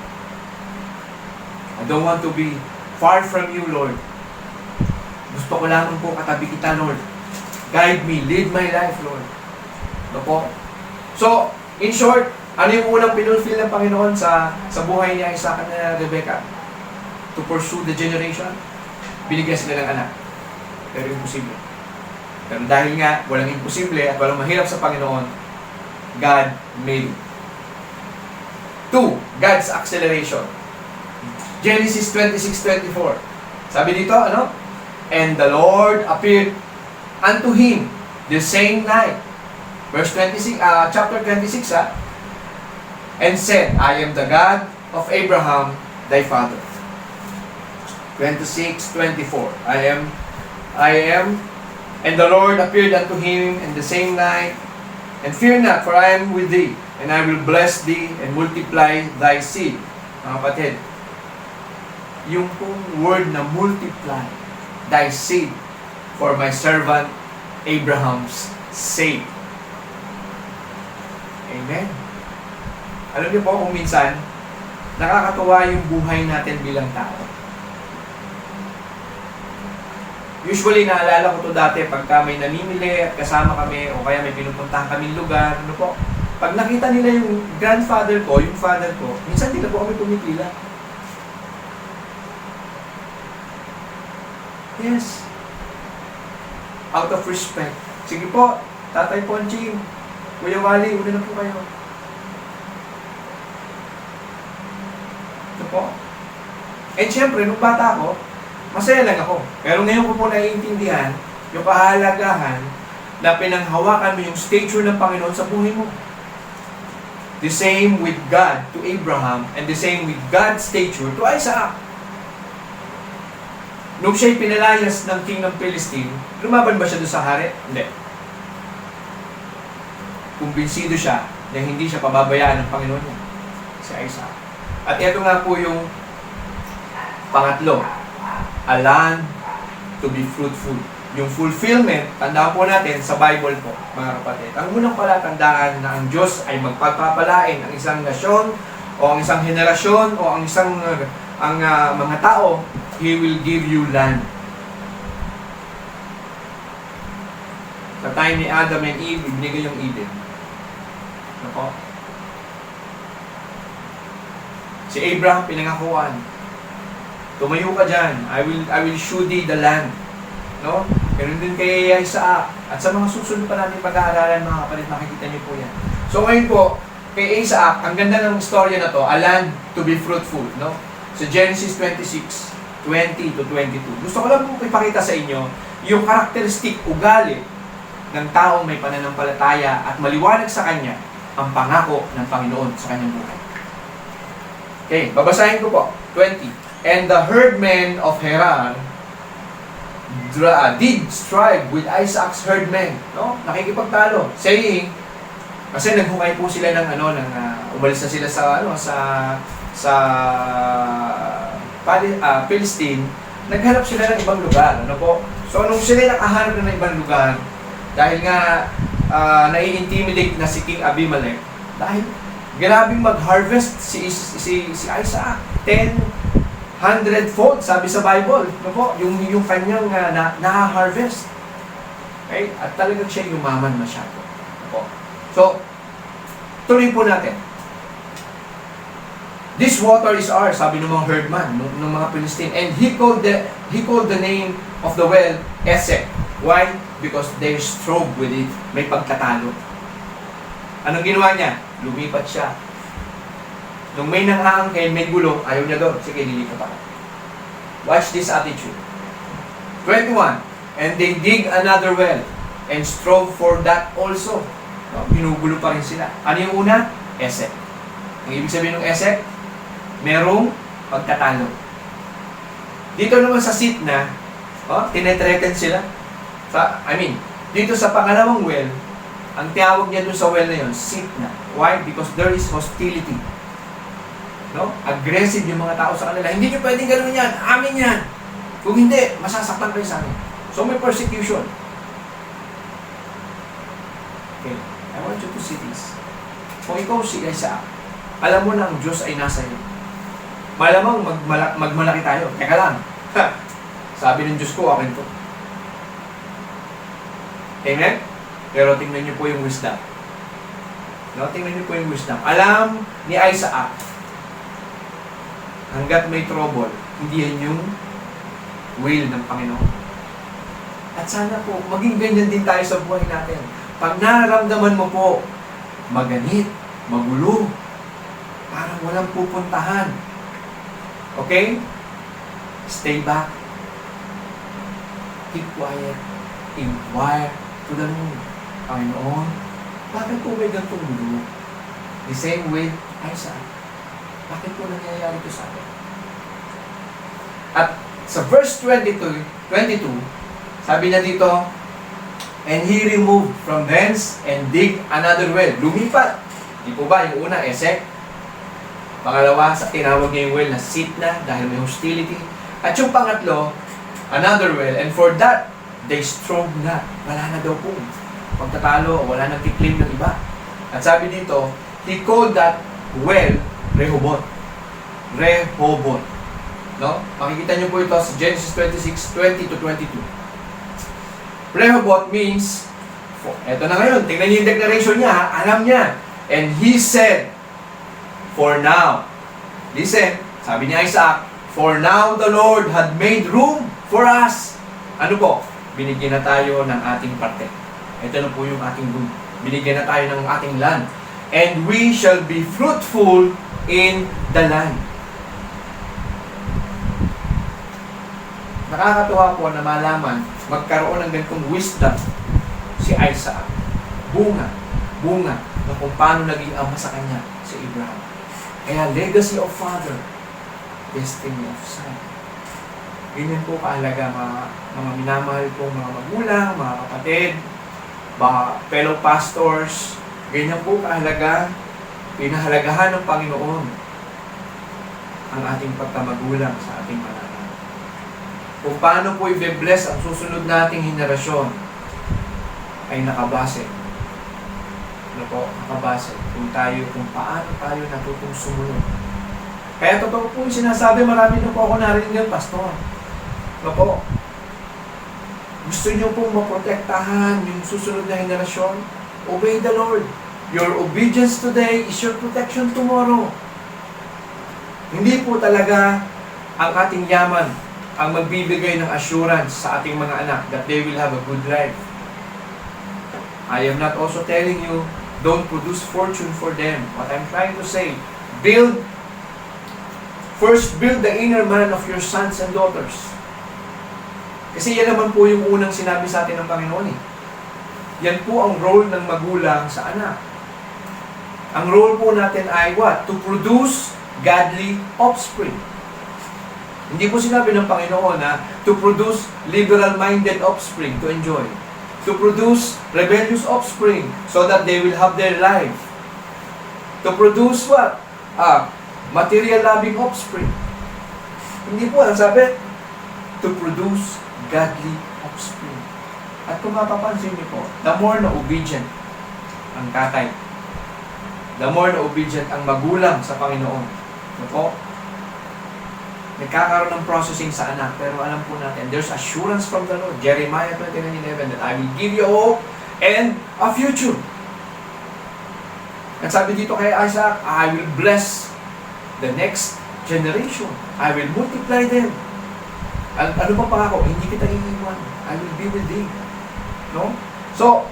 B: I don't want to be far from you, Lord. Gusto ko lamang po katabi kita, Lord. Guide me, lead my life, Lord. Ano po? So, in short, ano yung unang pinulfill ng Panginoon sa buhay ni Isaac at Rebecca? To pursue the generation? Binigyan sila ng anak. Pero imposible. Pero dahil nga, walang imposible at walang mahirap sa Panginoon, God made it. 2. God's acceleration. Genesis 26:24. Sabi dito, ano? And the Lord appeared unto him the same night. Verse 26, chapter 26, and said, I am the God of Abraham, thy father. 26:24. I am, and the Lord appeared unto him in the same night, and fear not, for I am with thee, and I will bless thee and multiply thy seed. Mga kapatid, yung pong word na multiply thy seed for my servant Abraham's sake. Amen. Alam niyo po kung minsan, nakakatuwa yung buhay natin bilang tao. Usually, naalala ko to dati pagka may namimili at kasama kami o kaya may pinupuntahan kaming lugar, ano po, pag nakita nila yung grandfather ko, yung father ko, minsan hindi na po kami pumipila. Yes. Out of respect. Sige po, Tatay Ponching, Kuya Wally, una na po kayo. Ito po. And syempre, nung bata ako, masaya lang ako. Pero ngayon ko po naiintindihan yung kahalagahan na pinanghawakan mo yung stature ng Panginoon sa buhay mo. The same with God to Abraham and the same with God's stature to Isaac. Nung siya'y pinalayas ng king ng Philistine, lumaban ba siya doon sa hari? Hindi. Kumbinsido siya na hindi siya pababayaan ng Panginoon niya, si Isaac. At ito nga po yung pangatlo, a land to be fruitful. Yung fulfillment, tandaan po natin sa Bible po, mga kapatid. Ang unang palatandaan na ang Diyos ay magpapalain ang isang nasyon o ang isang henerasyon o ang isang mga tao, He will give you land. Sa time ni Adam and Eve, ibinigay yung Eden. Ano po? Si Abraham, pinangakuan. Tumayo ka dyan. I will show thee the land. No? Ganun din kay Isaac. At sa mga susunod pa natin pag-aaralan, mga kapatid, makikita niyo po yan. So ngayon po, kay Isaac, ang ganda ng istorya na to, a land to be fruitful. No? Sa Genesis 26:20 to 22. Gusto ko lang po ipakita sa inyo yung karakteristik, ugali ng taong may pananampalataya at maliwanag sa kanya ang pangako ng Panginoon sa kanyang buhay. Okay, babasahin ko po. 20. And the herdmen of Haran did strive with Isaac's herdmen. No? Nakikipagtalo. Saying, kasi naghukay po sila ng umalis na sila sa Philistine, naghanap sila ng ibang lugar. Ano po? So, nung sila nakahanap ng ibang lugar, dahil nga nai-intimidate na si King Abimelech, dahil grabing mag-harvest si Isaac, 100-fold, sabi sa Bible. Ano po? Yung kanyang na-harvest. Okay? At talagang siya yumaman masyado. Ano po? So, tuloy po natin. This water is ours, sabi ng mga herdman, ng mga Philistine. And he called the name of the well Esek. Why? Because they strove with it. May pagkatalo. Anong ginawa niya? Lumipat siya. Nung may nangaangkin, may gulo, ayaw niya doon. Sige, lilipat ako. Watch this attitude. 21. And they dig another well and strove for that also. No? Ginugulo pa rin sila. Ano yung una? Esek. Ang ibig sabihin ng Esek, merong pagkatalo. Dito naman sa Sitna, tinetreten sila. Dito sa pangalawang well, ang tawag niya doon sa well na yun, Sitna. Why? Because there is hostility. No? Aggressive yung mga tao sa kanila. Hindi nyo pwedeng gano'n yan. Amin yan. Kung hindi, masasaktan kayo sa amin. So may persecution. Okay. I want you to see this. Kung ikaw si Isaac, alam mo na ang Diyos ay nasa iyo. Malamang magmalaki tayo. Teka lang. Sabi ng Diyos ko, akin to. Amen? Pero tingnan niyo po yung wisdom. No? Tingnan niyo po yung wisdom. Alam ni Isaac, hanggat may trouble, hindi yan yung will ng Panginoon. At sana po, maging ganyan din tayo sa buhay natin. Pag nararamdaman mo po, maganit, magulo, parang walang pupuntahan. Okay? Stay back. Keep quiet. Inquire to the Lord. Panginoon, bakit po may gantong gulo? The same way, Isaac. Bakit po nangyayari ito sa akin? At sa verse 22, sabi niya dito, and he removed from thence and dig another well. Lumipat. Di po ba? Yung una, Esek. Pangalawa, sa tinawag niya yung well na Sitna dahil may hostility. At yung pangatlo, another well. And for that, they strove not. Wala na daw po. Pagtatalo, wala nang kiklaim ng iba. At sabi dito, he called that well Rehoboth. Rehoboth. No? Makikita niyo po ito sa Genesis 26, 20 to 22. Rehoboth means, eto na ngayon, tingnan niyo yung declaration niya, alam niya. And he said, for now, listen, sabi ni Isaac, for now the Lord had made room for us. Ano po? Binigyan na tayo ng ating parte. Ito na po yung ating room. Binigyan na tayo ng ating land. And we shall be fruitful in the land. Nakakatuwa po na malaman, magkaroon ng ganitong wisdom si Isaac. Bunga na kung paano naging ama sa kanya si Abraham. Kaya legacy of father, destiny of son. Ganyan po kahalaga mga minamahal pong mga magulang, mga kapatid, mga fellow pastors. Ganyan po kahalaga, pinahalagahan ng Panginoon ang ating pagkamagulang sa ating mga anak. Kung paano po i-bless ang susunod nating henerasyon ay nakabase. Ano po? Nakabase. Kung paano tayo natutong sumunod. Kaya totoo po yung sinasabi, marami na po ako narinig ng pastor. Ano po? Gusto niyo pong maprotektahan yung susunod na henerasyon? Obey the Lord. Your obedience today is your protection tomorrow. Hindi po talaga ang ating yaman ang magbibigay ng assurance sa ating mga anak that they will have a good life. I am not also telling you, don't produce fortune for them. What I'm trying to say, first build the inner man of your sons and daughters. Kasi yan naman po yung unang sinabi sa atin ng Panginoon. Yan po ang role ng magulang sa anak. Ang role po natin ay what? To produce godly offspring. Hindi po sinabi ng Panginoon na to produce liberal-minded offspring to enjoy. To produce rebellious offspring so that they will have their life. To produce what? Material-loving offspring. Hindi po, ang sabi, to produce godly offspring. At kung mapapansin niyo po, the more na obedient ang tatay, the more na obedient ang magulang sa Panginoon. Ano po? Nagkakaroon ng processing sa anak, pero alam po natin, there's assurance from the Lord. Jeremiah 29:11, that I will give you hope and a future. At sabi dito kay Isaac, I will bless the next generation. I will multiply them. Ano pa pangako? Hindi kita iiwan. I will be with thee. No? So,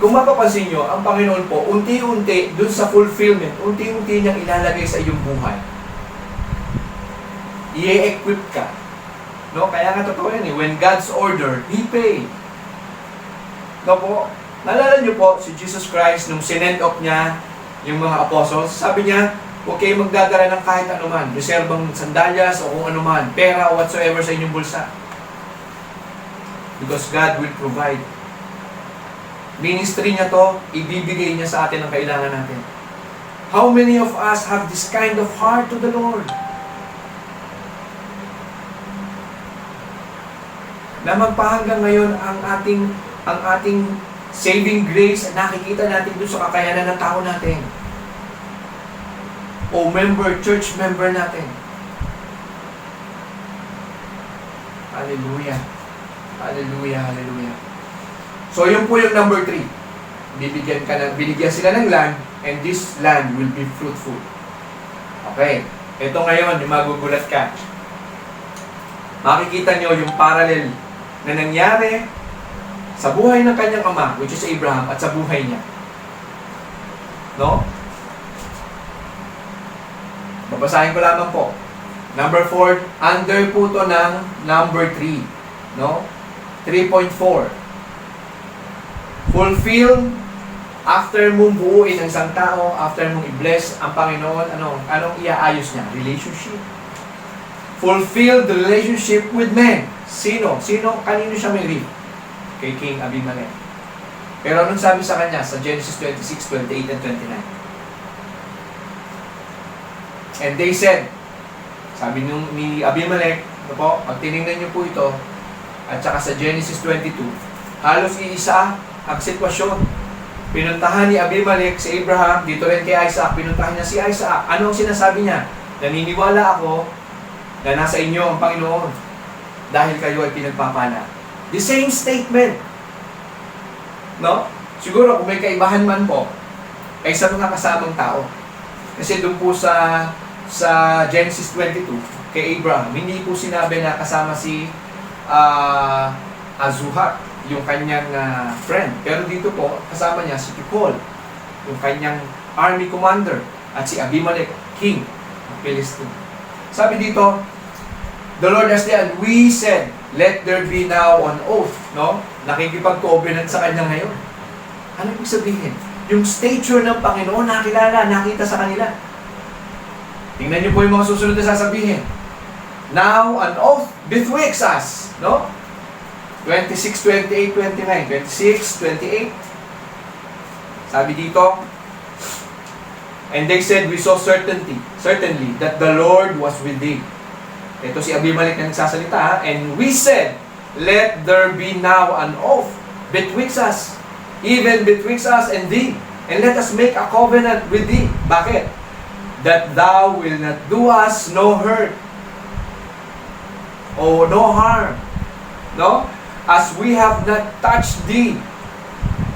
B: kung mapapansin nyo, ang Panginoon po, unti-unti, dun sa fulfillment, unti-unti niyang ilalagay sa iyong buhay. I-equip ka. No? Kaya nga totoo yan eh. When God's order, He pay. No po? Naalala nyo po, si Jesus Christ, nung sinend off niya yung mga apostles, sabi niya, huwag kayo magdadala ng kahit anuman, reserbang sandalyas o kung anuman, pera o whatsoever sa inyong bulsa. Because God will provide. Ministry niya to, ibibigay niya sa atin ang kailangan natin. How many of us have this kind of heart to the Lord? Na magpahanggang ngayon ang ating saving grace, nakikita natin doon sa kakayanan ng tao natin. O church member natin. Hallelujah. Hallelujah, hallelujah. So, yun po yung number 3. Binigyan sila ng land, and this land will be fruitful. Okay. Ito ngayon, yung magugulat ka. Makikita nyo yung parallel na nangyari sa buhay ng kanyang ama, which is Abraham, at sa buhay niya. No? Babasahin ko lamang po. Number 4, under po to ng number 3. No? 3.4. Fulfill, after mong buuin ang isang tao, after mong i-bless ang Panginoon, anong iaayos niya? Relationship. Fulfill the relationship with men. Sino? Kanino siya may read? Kay King Abimelech. Pero anong sabi sa kanya sa Genesis 26, 28 and 29? And they said, sabi ni Abimelech, pag tinignan niyo po ito, at saka sa Genesis 22, halos iisa ang sitwasyon. Pinuntahan ni Abimelech si Abraham, dito rin kay Isaac, pinuntahan niya si Isaac. Ano ang sinasabi niya? Naniniwala ako na nasa inyo ang Panginoon dahil kayo ay pinagpapala. The same statement. No? Siguro kung may kaibahan man po, ay sa mga kasamang tao. Kasi doon po sa Genesis 22, kay Abraham, hindi po sinabi na kasama si Azuhat, yung kanyang friend. Pero dito po, kasama niya si Pikol, yung kanyang army commander, at si Abimelech, king ng Philistine. Sabi dito, the Lord has said, we said, let there be now an oath. No? Nakikipag-covenant sa kanya ngayon. Ano ibig sabihin? Yung stature ng Panginoon, nakita sa kanila. Tingnan niyo po yung mga susunod na sasabihin. Now, an oath betwixt us. No? 26, 28, 29. 26, 28. Sabi dito, and they said, we saw certainly, that the Lord was with thee. Ito si Abimelech na nagsasalita. And we said, let there be now an oath betwixt us, even betwixt us and thee. And let us make a covenant with thee. Bakit? That thou will not do us no hurt or no harm. No? As we have not touched thee.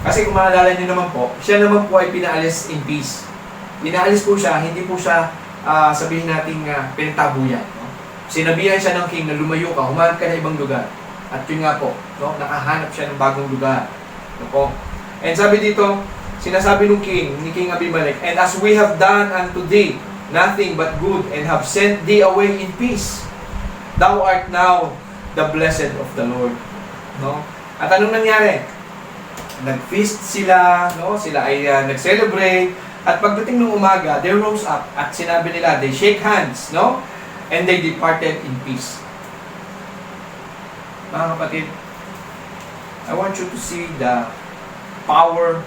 B: Kasi kung maalala niyo naman po, siya naman po ay pinaalis in peace. Pinaalis po siya, hindi po siya sabihin nating pinagtabuyan. No? Sinabihan siya ng king na lumayo ka, humanap ka na ibang lugar. At yun nga po, no? Nakahanap siya ng bagong lugar. No po? And sabi dito, sinasabi ng king, ni King Abimelech, and as we have done unto thee nothing but good, and have sent thee away in peace, thou art now the blessed of the Lord. No? At anong nangyari? Nag-feast sila, no? Sila ay nag-celebrate, at pagdating ng umaga, they rose up, at sinabi nila, they shake hands, no? And they departed in peace. Mga kapatid, I want you to see the power,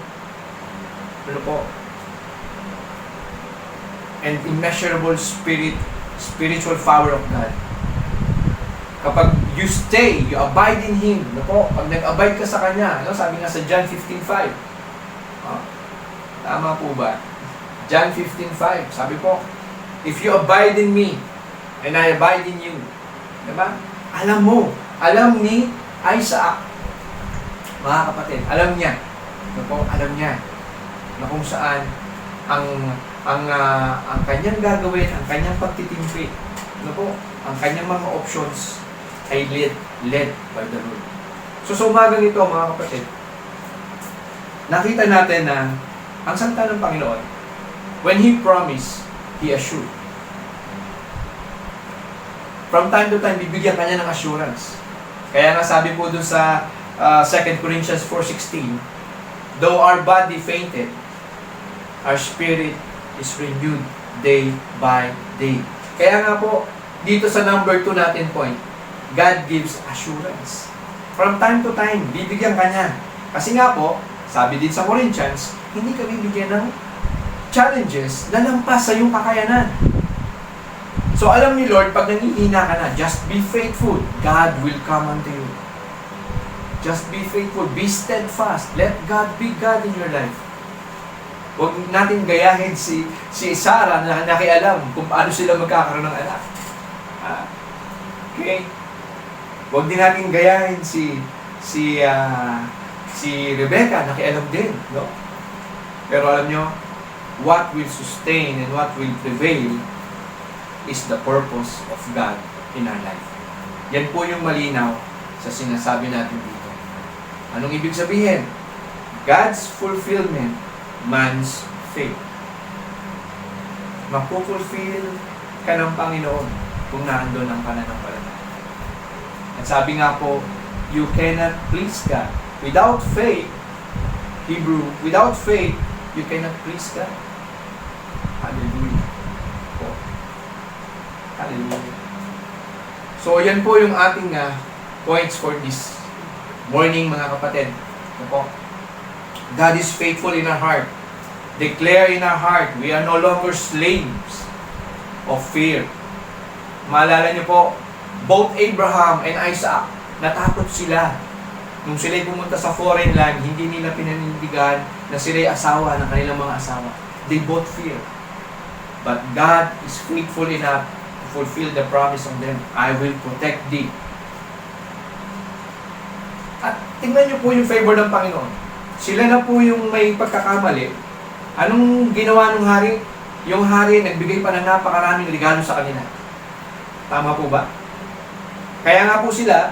B: and immeasurable spiritual power of God. Kapag you stay, you abide in Him, pag nag-abide ka sa Kanya, sabi nga sa John 15:5, tama po ba? John 15:5, sabi po, if you abide in me, and I abide in you, diba? Alam ni Isaac, mga kapatid, alam niya na kung saan ang kanyang gagawin, ang kanyang pagtitimpi, ang kanyang mga options ay led by the Lord. So sa umagang ito, mga kapatid, nakita natin na ang salita ng Panginoon, when He promised, He assured. From time to time, bibigyan kanya ng assurance. Kaya nga sabi po dun sa 2 Corinthians 4:16, though our body fainted, our spirit is renewed day by day. Kaya nga po, dito sa number 2 natin point, God gives assurance. From time to time, bibigyan ka niya. Kasi nga po, sabi din sa Corinthians, hindi ka bibigyan ng challenges na lampas sa iyong kakayanan. So alam ni Lord, pag nangihina ka na, just be faithful. God will come unto you. Just be faithful. Be steadfast. Let God be God in your life. Huwag natin gayahin si Sarah na nakialam kung paano sila magkakaroon ng anak. Okay? Huwag din natin gayahin si Rebecca, nakialam din. No? Pero alam nyo, what will sustain and what will prevail is the purpose of God in our life. Yan po yung malinaw sa sinasabi natin dito. Anong ibig sabihin? God's fulfillment, man's faith. Mapupulfill ka ng Panginoon kung naandun ang pananampalataya. At sabi nga po, you cannot please God. Without faith, Hebrew, without faith, you cannot please God. Hallelujah. Hallelujah. So, yan po yung ating points for this morning, mga kapatid. Ano po? God is faithful in our heart. Declare in our heart, we are no longer slaves of fear. Maalala niyo po, both Abraham and Isaac, natakot sila. Nung sila'y pumunta sa foreign land, hindi nila pinanindigan na sila'y asawa ng kanilang mga asawa. They both fear. But God is faithful enough to fulfill the promise on them. I will protect thee. At tingnan niyo po yung favor ng Panginoon. Sila na po yung may pagkakamali. Anong ginawa ng hari? Yung hari nagbigay pa ng napakaraming regalo sa kanila. Tama po ba? Kaya nga po sila,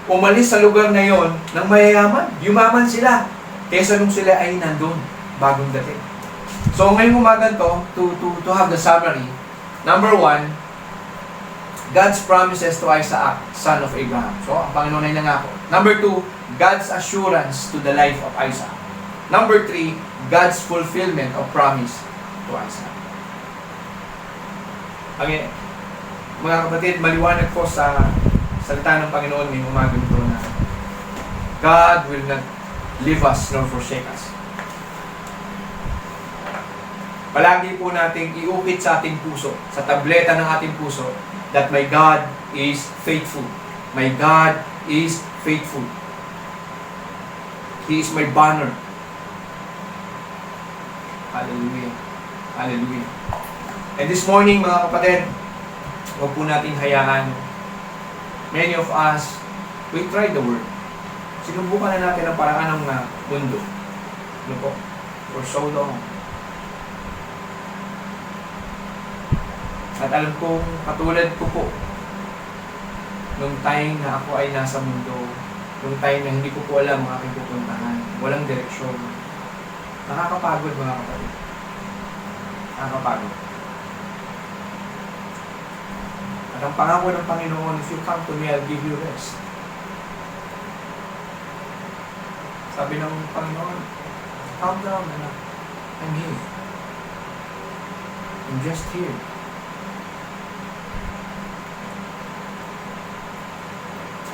B: umalis sa lugar na yon ng mayayaman. Yumaman sila. Kesa nung sila ay nandun, bagong dating. So ngayong umaga to have the summary. Number 1, God's promises to Isaac, son of Abraham. So, ang Panginoon ay nangako. Number 2, God's assurance to the life of Isaac. Number 3, God's fulfillment of promise to Isaac. Okay, mga kapatid, maliwanag po sa salita ng Panginoon ngayong umaga nito na God will not leave us nor forsake us. Palagi po nating iukit sa ating puso, sa tableta ng ating puso, that my God is faithful. My God is faithful. He is my banner. Hallelujah. Hallelujah. And this morning, mga kapatid, huwag po natin hayaan. Many of us, we tried the word. Sinubukan na natin ang paraan ng mundo. Ano po? For so long. At alam kong katulad ko po, nung time na ako ay nasa mundo, nung time na hindi ko po alam ang aking pupuntahan, walang direksyon, nakakapagod mga kapatid. Nakakapagod. At ang pangako ng Panginoon, if you come to me, I'll give you rest. Sabi ng Panginoon, calm down, anak. I'm here. I'm just here.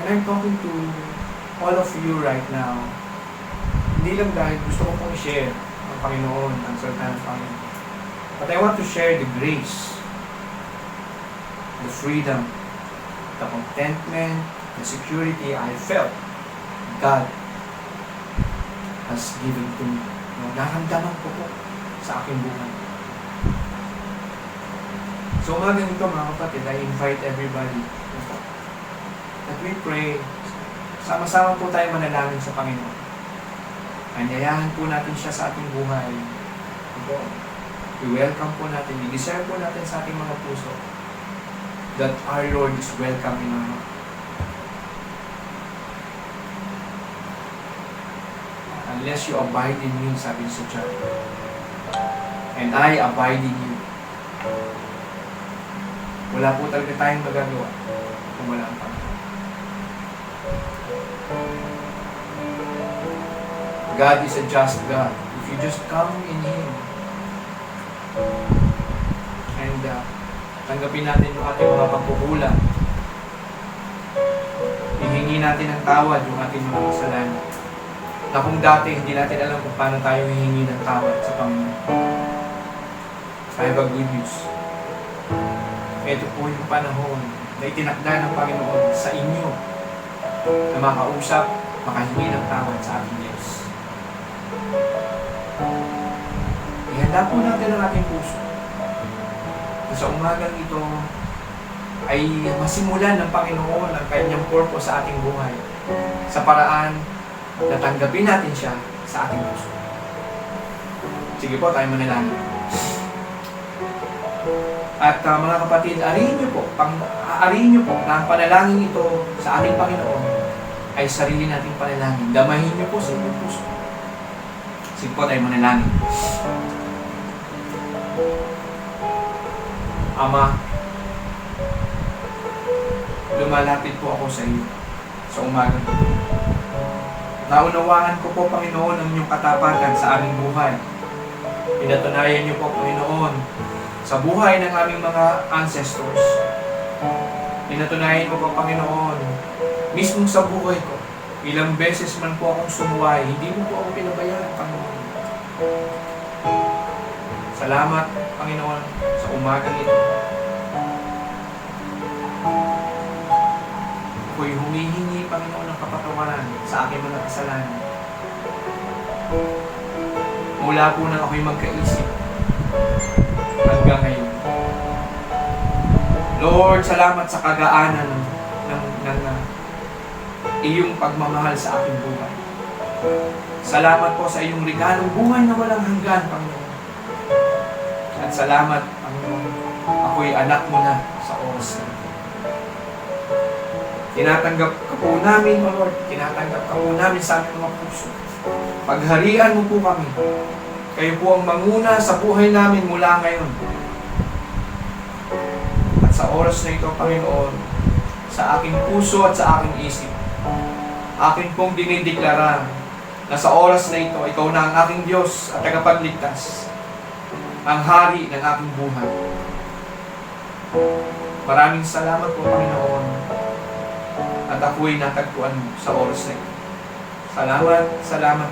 B: And I'm talking to all of you right now. Hindi lang dahil gusto ko pong i-share ang Panginoon, ang salita ng Panginoon. But I want to share the grace, the freedom, the contentment, the security I felt God has given to me. Naramdaman ko po sa aking buhay. So mga ganito mga kapatid, I invite everybody that we pray. Sama-sama po tayo manalangin sa Panginoon. Anyayahan po natin siya sa ating buhay. I-welcome po natin, i-desire po natin sa ating mga puso that our Lord is welcome in our heart. Unless you abide in me, sabi sa John, and I abide in you. Wala po talaga tayong magagawa kung wala ang Panginoon. God is a just God. If you just come in Him and tanggapin natin yung ating mga pagkukulang, ihingi Hihingi natin ng tawad yung ating mga kasalanan. Na kung dati hindi natin alam kung paano tayo hihingi ng tawad sa Panginoon. I have a good news. Ito po yung panahon na itinakda ng Panginoon sa inyo na makausap, makahingi ng tawad sa ating Diyos. Ihanda po natin ang ating puso. Sa umagang ito ay masimulan ng Panginoon ang kanyang purpose sa ating buhay sa paraan na tanggapin natin siya sa ating puso. Sige po, tayo manalangin. At mga kapatid, arihin niyo po na ang panalangin ito sa ating Panginoon ay sarili nating panalangin. Damahin niyo po sa inyong puso. Sige po, tayo manalangin. Ama, lumalapit po ako sa iyo sa umagang ito. Naunawaan ko po, Panginoon, ang inyong katapatan sa aming buhay. Pinatunayan niyo po, Panginoon, sa buhay ng aming mga ancestors. Pinatunayan ko po, Panginoon, mismo sa buhay ko, ilang beses man po akong sumuway, hindi mo po ako pinabayaan, Panginoon. Salamat, Panginoon, sa umagang ito. Ako'y humihingi, Panginoon, ng kapatawaran sa aking mga kasalanan. Mula po nang ako'y magkaisip hanggang ngayon. Lord, salamat sa kagaanan ng iyong pagmamahal sa aking buhay. Salamat po sa iyong regalong buhay na walang hanggan, Panginoon. At salamat, Panginoon, ako'y anak mo na sa oras na ito. Tinatanggap ka po namin, O Lord. Tinatanggap ka po namin sa aming mga puso. Pagharian mo po kami. Kayo po ang manguna sa buhay namin mula ngayon. At sa oras na ito, Panginoon, sa aking puso at sa aking isip, akin pong dinideklara na sa oras na ito, ikaw na ang aking Diyos at tagapagligtas, ang hari ng aking buhay. Maraming salamat po, Panginoon, at ako'y natagpuan mo sa oras na ito. Salamat, salamat.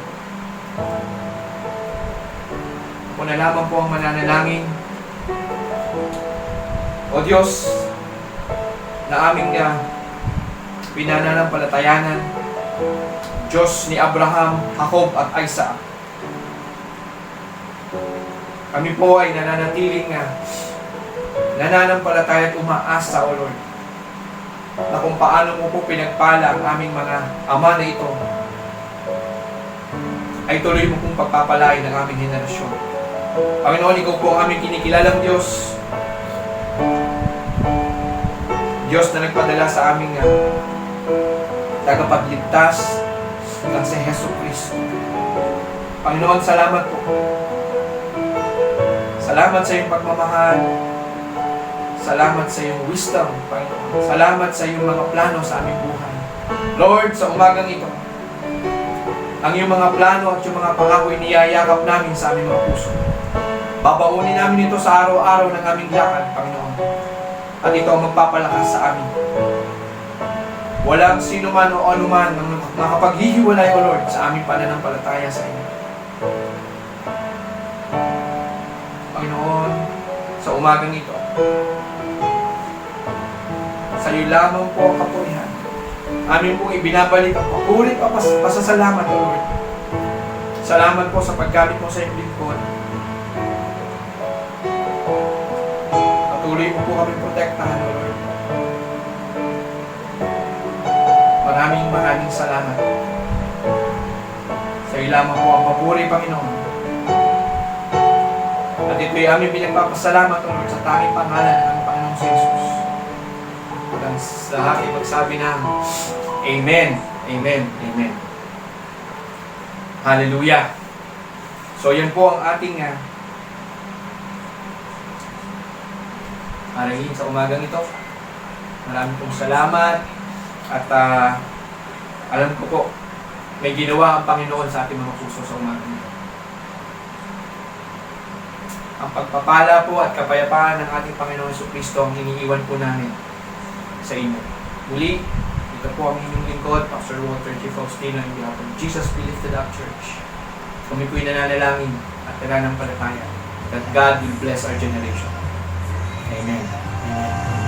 B: Ako na lamang po ang mananalangin. O Diyos, na aming pinananampalatayanan, Diyos ni Abraham, Jacob at Isaac. Kami po ay nananatiling nananampalataya at umaasa, O Lord, na kung paano mo po pinagpala ang aming mga ama na ito, ay tuloy mo pong pagpapalain ng aming henerasyon. Panginoon, ikaw po ang aming kinikilalang Diyos. Diyos na nagpadala sa aming tagapagligtas ng si Hesus Kristo. Panginoon, salamat po. Salamat sa iyong pagmamahal. Salamat sa iyong wisdom, Panginoon. Salamat sa iyong mga plano sa aming buhay. Lord, sa umagang ito, ang iyong mga plano at yung mga pangako iniyayakap namin sa aming mga puso. Babaunin namin ito sa araw-araw ng aming lakad, Panginoon. At ito ang magpapalakas sa amin. Walang sino man o anuman ang makapaghihiwalay, O Lord, sa aming pananampalataya sa inyo. Panginoon, sa umagang ito, sa iyo lamang po ang kapurihan. Amin pong ibinabalik ang papuri at pasasalamat, O Lord. Salamat po sa paggamit mo sa iyong lingkod. Patuloy mo po kami protektahan, O Lord. Maraming salamat. Sa iyo lamang po ang papuri, Panginoon. At ito'y aming pinagpapasalamat, O Lord, sa tanging pangalan ng Panginoong Jesus. At sa lahat ay magsabi ng Amen. Amen. Amen. Hallelujah. So yan po ang ating arahin sa umagang ito. Maraming pong salamat. At alam ko po, may ginawa ang Panginoon sa ating mga puso sa umagang ito. Ang pagpapala po at kapayapaan ng ating Panginoon Jesucristo ang iniiwan po namin sa inyo. Muli, Ito po ang inyong lingkod, Pastor Walter G. Faustino, in behalf of Jesus Be Lifted Up Church. Kami po'y nananalangin at nananampalataya that God will bless our generation. Amen. Amen.